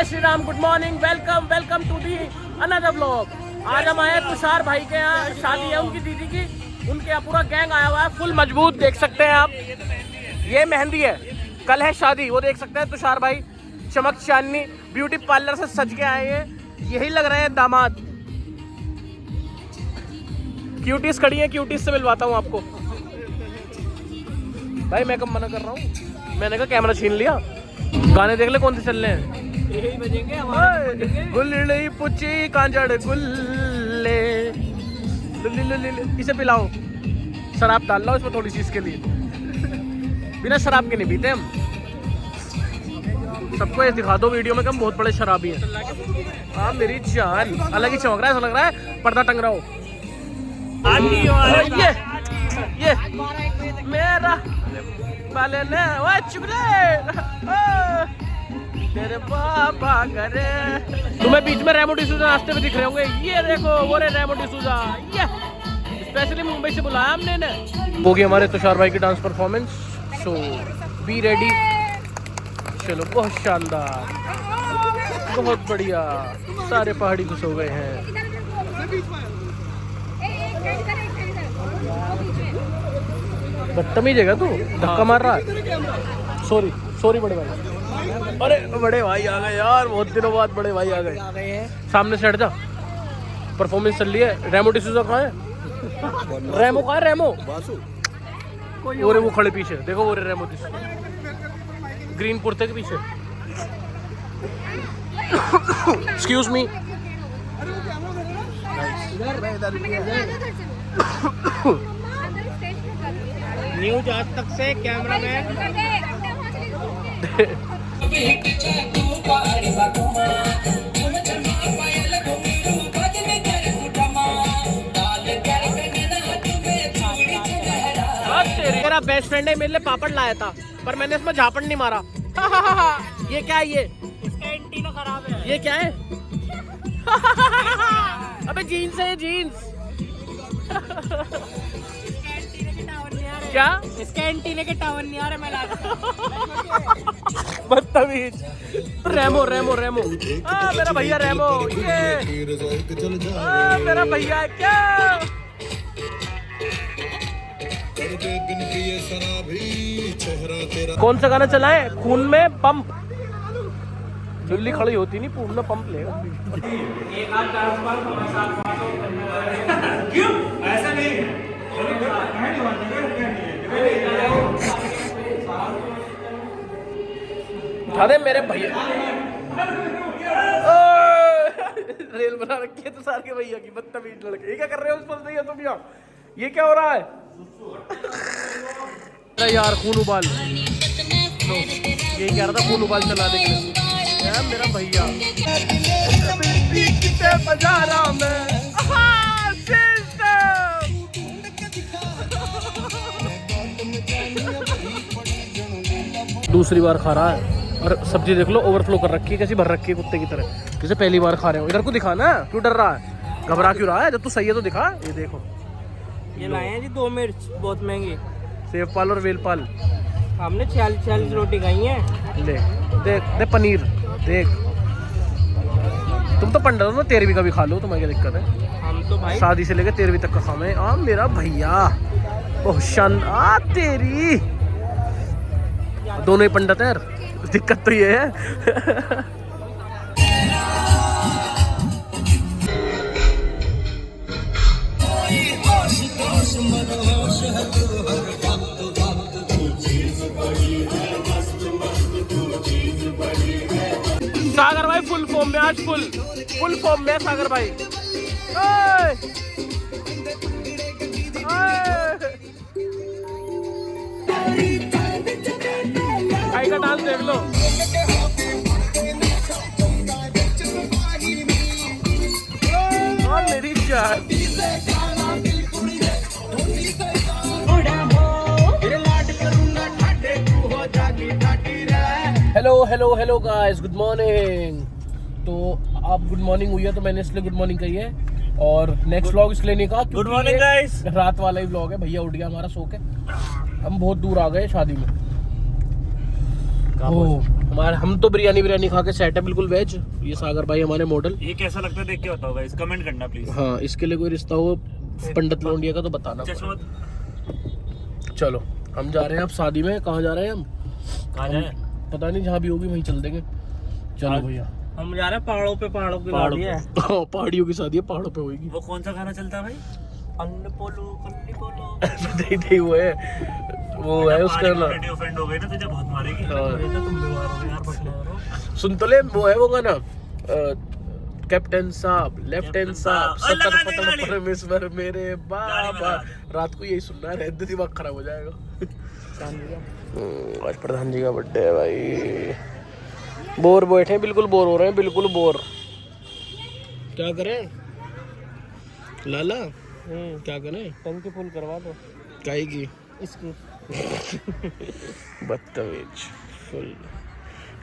Shri Ram, good morning, welcome welcome to the another vlog. आज हम आए तुषार भाई के यहाँ, शादी है उनकी दीदी की। उनके यहाँ पूरा गैंग आया हुआ है, फुल मजबूत, देख सकते हैं आप। ये मेहंदी है, कल है शादी, वो देख सकते हैं। तुषार भाई चमक चांदनी ब्यूटी पार्लर से सज के आए हैं, यही लग रहे हैं दामाद। क्यूटीज खड़ी हैं, क्यूटीज से मिलवाता हूँ आपको। भाई मैं कब मना कर रहा हूँ, मैंने कहा कैमरा छीन लिया। गाने देख ले कौन से चल रहे हैं, यही बजेंगे। गुल्ली पुची कांजड़ गुल्ले, इसे पिलाओ, शराब डाल लो इसमें थोड़ी सी इसके लिए। बिना शराब के नहीं पीते हम। सबको ये दिखा दो वीडियो में कि हम बहुत बड़े शराबी हैं। हाँ मेरी जान, अलग ही चमक रहा है, ऐसा लग रहा है पर्दा टंग रहा हो। ये मेरा वाले ने वो तेरे पापा करे। तुम्हें बीच में रेमो डिसूजा रास्ते में दिख रहे होंगे, ये देखो वो रे रेमो डिसूजा, ये स्पेशली मुंबई से बुलाया हमने ने। होगी हमारे तुषार भाई की dance performance, so be ready. चलो बहुत शानदार, बहुत बढ़िया, सारे पहाड़ी खुश हो गए हैं। बदतमीज है तू, धक्का मार रहा है। सॉरी सॉरी बड़े भाई। अरे बड़े भाई आ गए यार, बहुत दिनों बाद बड़े भाई आ गए। सामने से हट जा, परफॉर्मेंस चल रही है। रेमो डिसूजा कहाँ है? रेमो कहाँ है? रेमो वो रे, वो खड़े पीछे देखो, वो रे रेमो डिसूजा ग्रीन कुर्ते के पीछे। Excuse me. न्यूज आज तक से कैमरामैन। मेरा बेस्ट फ्रेंड है, मेरे लिए पापड़ लाया था, पर मैंने इसमें झापड़ नहीं मारा। ये क्या है? ये इसका एंटीना खराब है। ये क्या है? अबे जीन्स है, जीन्स। क्या? इसके एंटीने के टावर नहीं आ रहे, मैं बदतमीज। रेमो रेमो रेमो, मेरा भैया रेमो, ये मेरा भैया है क्या? कौन सा गाना चला है? खून में पंप। दिल्ली खड़ी होती नहीं, खून में पंप लेगा। क्यों ऐसा नहीं है? अरे मेरे भैया रेल बना रखी है तो सारे के भैया की। बदतमीज लड़के, ये क्या कर रहे हो उस पर? नहीं है तुम यहाँ, ये क्या हो रहा है? अरे यार खून उबाल, ये कह रहा था खून उबाल चला दे यार मेरा भैया। बजा रहा मैं दूसरी बार खा रहा है, और सब्जी देख लो ओवरफ्लो कर रखी है, कैसी भर रखी है कुत्ते की तरह, जैसे पहली बार खा रहे हो। इधर को दिखा ना, क्यों डर रहा है? घबरा क्यों रहा है? जब तू सही है तो दिखा। ये देखो, ये लाए हैं जी 2 मिर्च, बहुत महंगी। सेवपाल और वेलपाल हमने 46 रोटी खाई है। ले देख, दे पनीर देख। तुम तो पंडित हो ना, 13वीं का भी खा लो, तुम्हें क्या दिक्कत है? हम तो भाई शादी से लेकर 13वीं तक का खाना है। आ मेरा भैया, ओह शन आ तेरी, दोनों ही पंडित है यार, दिक्कत तो ये है। सागर भाई फुल फॉर्म में, आज फुल फॉर्म में सागर भाई। भाई का डांस देख लो। और मेरी जान, hello hello guys, good morning. तो आप गुड मॉर्निंग हुई है तो मैंने इसलिए गुड मॉर्निंग कही है, और नेक्स्ट व्लॉग इसलिए नहीं कहा गुड मॉर्निंग गाइस, रात वाला ही व्लॉग है। भैया उठ गया हमारा सो के, हम बहुत दूर आ गए शादी में। हमारे हम तो बिरयानी खा के सेट है बिल्कुल वेज। ये सागर भाई हमारे मॉडल। ये कैसा लगता है देख के बताओ गाइस, कमेंट करना प्लीज। हाँ, इसके लिए कोई रिश्ता हो पंडित लौंडिया का तो बताना। चलो हम जा रहे हैं अब शादी में। कहाँ जा रहे हैं हम? कहाँ जाए पता नहीं, जहाँ भी होगी वहीं चल देंगे। चलो भैया, हम जा रहे हैं पहाड़ों पे पहाड़ों है। पहाड़ियों की शादी है, पहाड़ों पे होगी। वो कौन सा गाना चलता है भाई? अन्य पोलो नहीं वो है, वो है उसका ना। ऑफेंड हो गई ना तुझे, बहुत मारेगी। हाँ। तुम बीमार हो गए यार, बस सुन तो ले, वो है वो गाना, कैप्टन साहब, लेफ्टिनेंट साहब, सतर पतर परमेश्वर मेरे बाबा। रात को यही सुनना है, दिमाग खराब हो जाएगा। आज प्रधान जी का बर्थडे है भाई। बोर बैठे हैं, बिल्कुल बोर हो रहे हैं, बिल्कुल बोर। क्या करें लाला, क्या करें? टंकी फुल करवा दो काहे की? इसकी। बदतमीज फुल।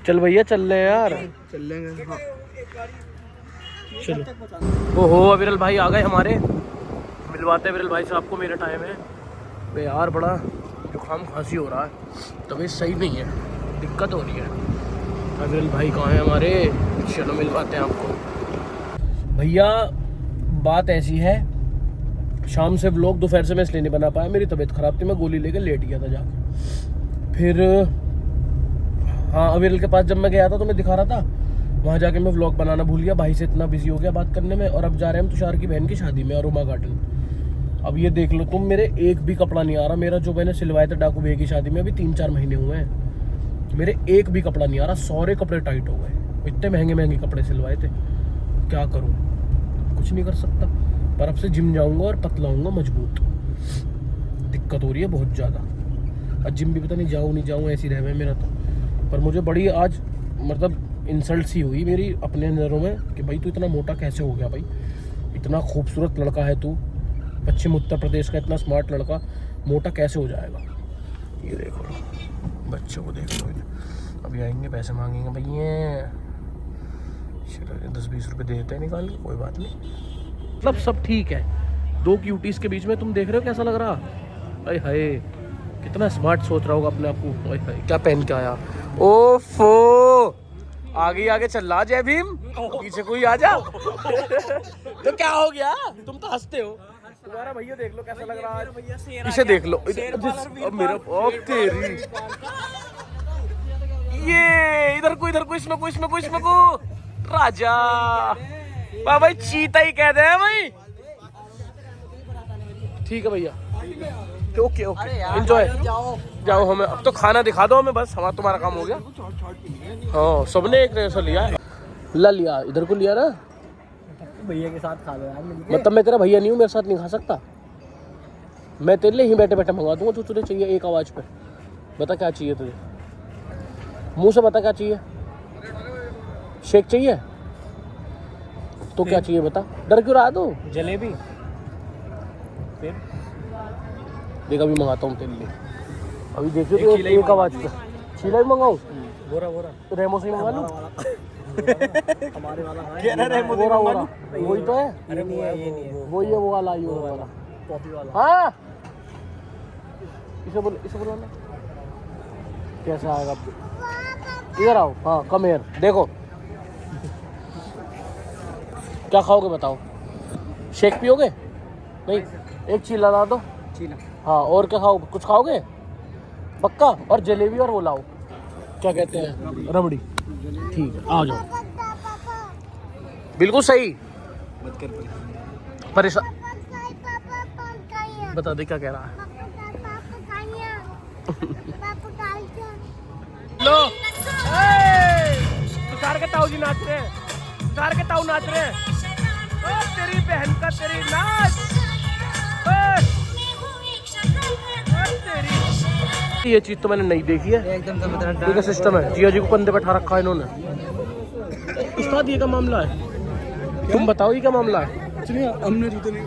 चल भैया चल रहे हैं यार, चल लेंगे। हाँ। चलो। ओहो अविरल भाई आ गए हमारे। मिलवाते हैं अविरल भाई से आपको, मेरा टाइम है बे यार, बड़ा जुकाम खांसी हो रहा है, तबीयत सही नहीं है, दिक्कत हो रही है। अविरल भाई कहाँ हैं हमारे? चलो मिलवाते हैं आपको। भैया बात ऐसी है, शाम से व्लॉग दोपहर से मैं इसलिए नहीं बना पाया, मेरी तबीयत ख़राब थी, मैं गोली लेकर लेट गया था जाकर। फिर हाँ, अविरल के पास जब मैं गया था तो मैं दिखा रहा था, वहाँ जाके मैं व्लॉग बनाना भूल गया, भाई से इतना बिजी हो गया बात करने में। और अब जा रहे हैं हम तुषार की बहन की शादी में, अरोमा गार्डन। अब ये देख लो तुम, मेरे एक भी कपड़ा नहीं आ रहा। मेरा जो मैंने सिलवाया था डाकू भैया की शादी में, अभी 3-4 महीने हुए हैं, मेरे एक भी कपड़ा नहीं आ रहा। सारे कपड़े टाइट हो गए, इतने महंगे कपड़े सिलवाए थे। क्या करूँ, कुछ नहीं कर सकता। पर अब से जिम जाऊँगा और पतला होऊंगा, मजबूत। दिक्कत हो रही है बहुत ज़्यादा। और जिम भी पता नहीं जाऊँ नहीं जाऊँ, ऐसी रह मेरा तो। पर मुझे बड़ी आज मतलब इंसल्ट सी हुई मेरी अपने नज़रों में कि भाई तू इतना मोटा कैसे हो गया भाई? इतना खूबसूरत लड़का है तू, पश्चिम उत्तर प्रदेश का इतना स्मार्ट लड़का मोटा कैसे हो जाएगा? ये देखो बच्चों को, देख लो, अभी आएंगे पैसे मांगेंगे भैया। चलो 10-20 रुपये देते हैं निकाल के, कोई बात नहीं, मतलब सब ठीक है। 2 क्यूटीज के बीच में तुम देख रहे हो कैसा लग रहा? अरे हाय, कितना स्मार्ट सोच रहा होगा अपने आप को। अरे हाय, क्या पहन के आया? ओफो, आगे चल रहा जय भीम, पीछे कोई आ जा। तो क्या हो गया? तुम तो हंसते हो। तुम्हारा भैया देख लो कैसा लग रहा है, इसे देख लो। मेरा तेरी ये इधर को इसमें को राजा भाई, चीता ही कहते हैं भाई। ठीक है भैया, ओके एंजॉय। जाओ हमें अब तो खाना दिखा दो हमें, बस हमारा तुम्हारा काम हो गया। हाँ, सबने एक जैसा लिया है। लिया इधर को लिया ना, भैया के साथ खा लो यार मिलके। मतलब मैं तेरा भैया नहीं हूँ, मेरे साथ नहीं खा सकता। मैं तेरे लिए ही बैठे बैठे मंगा दूंगा जो तुझे चाहिए, एक आवाज़ पे। बता क्या चाहिए तुझे, मुंह से बता क्या चाहिए। शेक चाहिए तो क्या चाहिए बता, डर क्यों रहा तू? जलेबी। फिर देख अभी मंगाता हूँ तेरे लिए। अभी देखियो तो एक आवाज़ पे चीला भी मंगाऊँ, बोरा रेमो से ही मंगा लूँ। हमारे वाला बोरा वही तो है। अरे नहीं है, ये नहीं है, वही है वो वाला, ये वाला कॉफी वाला। हाँ, इसे बोलो ना कैसा आएगा। इधर आओ, हाँ कम हियर। देखो क्या खाओगे बताओ? शेक पियोगे? नहीं, एक चीला ला दो। चीला। हाँ, और क्या खाओ? कुछ खाओगे पक्का? और जलेबी और वो लाओ, क्या कहते हैं, रबड़ी। ठीक है, आ जाओ। बिल्कुल सही। परेशान बता दे क्या कह रहा है। लो, तुषार के ताऊ जी नाच रहे हैं, तुषार के ताऊ नाच रहे हैं। ओ तेरी बहन का तेरी नाच। तेरी ये चीज तो मैंने नहीं देखी है। एकदम ये क्या सिस्टम है? जिया जी को कंधे पे बैठा रखा है इन्होंने। उस्ताद ये क्या मामला है? तुम बताओ ये क्या मामला है? हमने जूते नहीं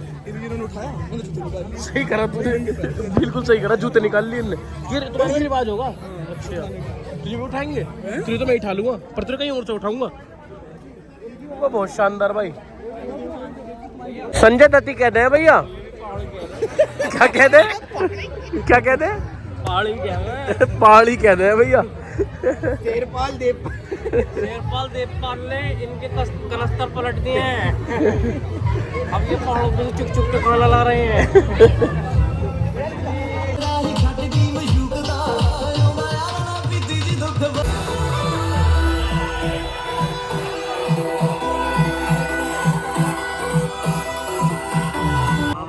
उठाया, हमने जूते निकाल लिए। सही करा तूने, बिल्कुल सही करा, जूते निकाल लिए इनने। ये तुम्हारा रिवाज होगा। अच्छा, तुझे भी उठाएंगे? तुझे तो मैं उठा लूंगा, पर तुझे कहीं और से उठाऊंगा। वो बहुत शानदार भाई। संजय दत्ती कहते हैं भैया। क्या कहते हैं? क्या कहते हैं? पहाड़ी क्या है? पहाड़ी कहते हैं भैया। शेरपाल देवपाल ने इनके कनस्तर पलट दिए हैं। अब ये पहाड़ों पे चुक चुक के खाना ला रहे हैं।